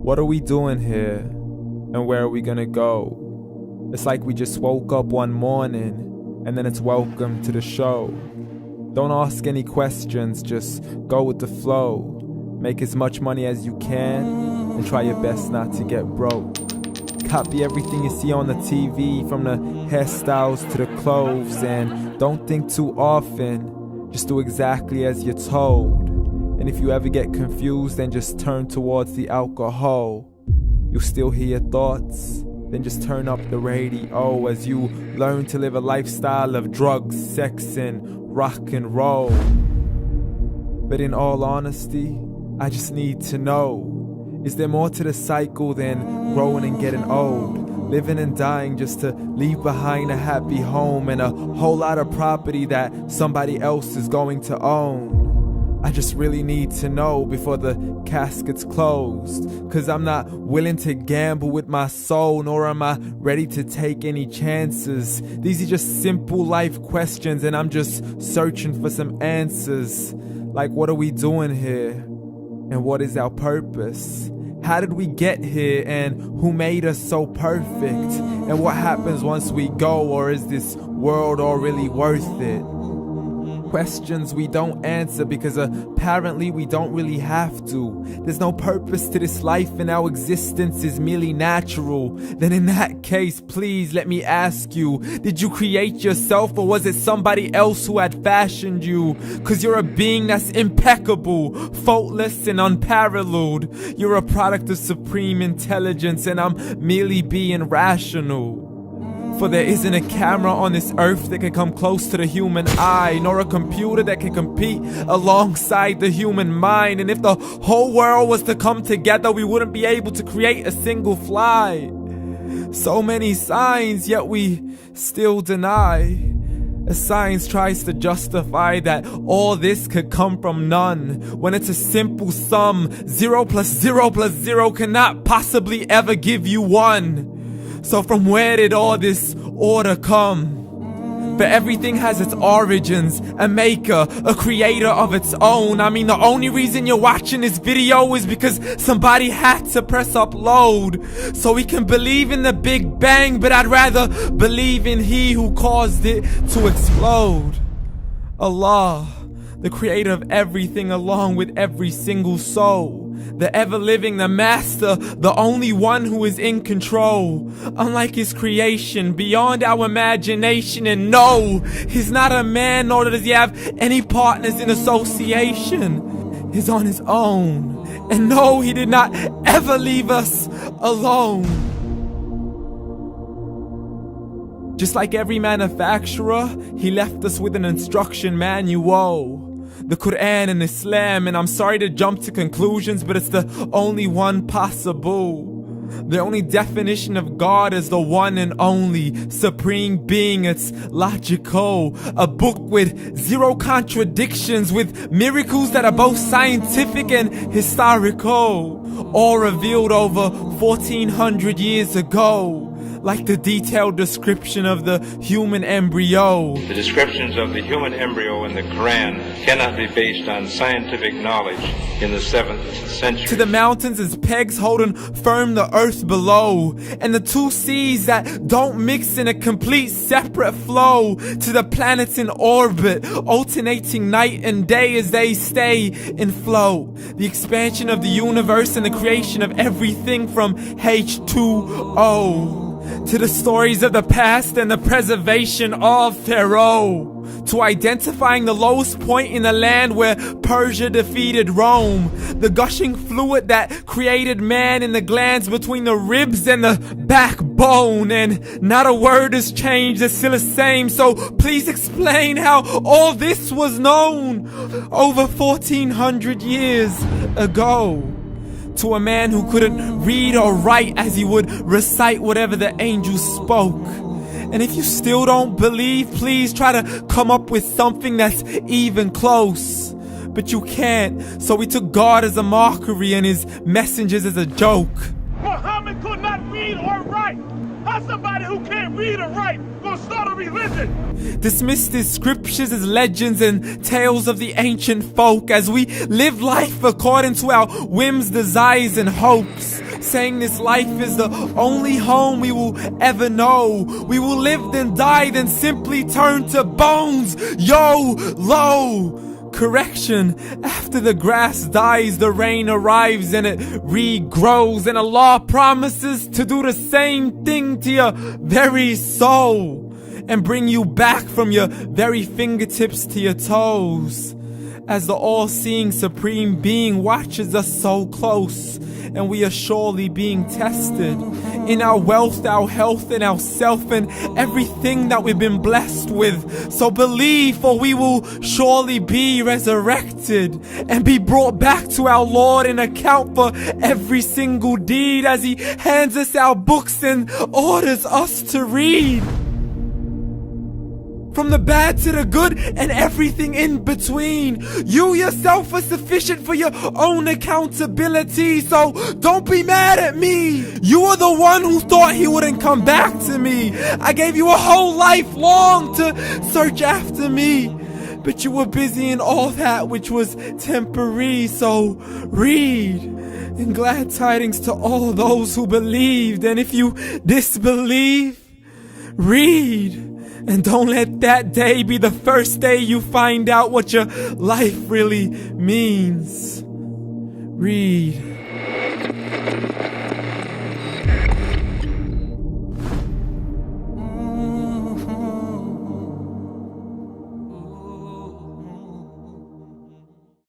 What are we doing here? And where are we gonna go? It's like we just woke up one morning, and then it's welcome to the show. Don't ask any questions, just go with the flow. Make as much money as you can, and try your best not to get broke. Copy everything you see on the TV, from the hairstyles to the clothes, and don't think too often, just do exactly as you're told. And if you ever get confused, then just turn towards the alcohol. You'll still hear your thoughts, then just turn up the radio as you learn to live a lifestyle of drugs, sex, and rock and roll. But in all honesty, I just need to know, is there more to the cycle than growing and getting old? Living and dying just to leave behind a happy home and a whole lot of property that somebody else is going to own. I just really need to know before the casket's closed, 'cause I'm not willing to gamble with my soul, nor am I ready to take any chances. These are just simple life questions, and I'm just searching for some answers. Like, what are we doing here? And what is our purpose? How did we get here, and who made us so perfect? And what happens once we go, or is this world all really worth it? Questions we don't answer because apparently we don't really have to. There's no purpose to this life and our existence is merely natural. Then in that case, please let me ask you, did you create yourself, or was it somebody else who had fashioned you? 'Cause you're a being that's impeccable, faultless and unparalleled. You're a product of supreme intelligence, and I'm merely being rational. For there isn't a camera on this earth that can come close to the human eye, nor a computer that can compete alongside the human mind. And if the whole world was to come together, we wouldn't be able to create a single fly. So many signs, yet we still deny. As science tries to justify that all this could come from none, when it's a simple sum. 0 plus 0 plus 0 cannot possibly ever give you 1. So from where did all this order come? But everything has its origins, a maker, a creator of its own. I mean, the only reason you're watching this video is because somebody had to press upload. So we can believe in the Big Bang, but I'd rather believe in He who caused it to explode. Allah, the creator of everything along with every single soul. The ever-living, the master, the only one who is in control. Unlike his creation, beyond our imagination. And no, he's not a man, nor does he have any partners in association. He's on his own. And no, he did not ever leave us alone. Just like every manufacturer, he left us with an instruction manual. The Quran and Islam, and I'm sorry to jump to conclusions, but it's the only one possible. The only definition of God is the one and only supreme being. It's logical, a book with 0 contradictions, with miracles that are both scientific and historical, all revealed over 1400 years ago. Like the detailed description of the human embryo. The descriptions of the human embryo in the Quran cannot be based on scientific knowledge in the 7th century. To the mountains as pegs holding firm the earth below, and the 2 seas that don't mix in a complete separate flow. To the planets in orbit, alternating night and day as they stay in flow. The expansion of the universe and the creation of everything from H2O. To the stories of the past and the preservation of Pharaoh. To identifying the lowest point in the land where Persia defeated Rome. The gushing fluid that created man in the glands between the ribs and the backbone. And not a word has changed, it's still the same. So please explain how all this was known over 1400 years ago. To a man who couldn't read or write as he would recite whatever the angels spoke. And if you still don't believe, please try to come up with something that's even close. But you can't, so we took God as a mockery and his messengers as a joke. Muhammad could not read or write. How somebody who can't read or write gonna start a religion? Dismissed his scriptures as legends and tales of the ancient folk as we live life according to our whims, desires, and hopes. saying this life is the only home we will ever know. We will live then die, then simply turn to bones. YOLO! Correction, after the grass dies, the rain arrives and it regrows, and Allah promises to do the same thing to your very soul and bring you back from your very fingertips to your toes, as the all-seeing supreme being watches us so close, and we are surely being tested in our wealth, our health, and our self, and everything that we've been blessed with. So believe, for we will surely be resurrected and be brought back to our Lord and account for every single deed, as He hands us our books and orders us to read. From the bad to the good and everything in between. You yourself are sufficient for your own accountability, so don't be mad at me. You are the one who thought He wouldn't come back to me. I gave you a whole life long to search after me, but you were busy in all that which was temporary. So read, and glad tidings to all those who believed. And if you disbelieve, read. And don't let that day be the first day you find out what your life really means. Read.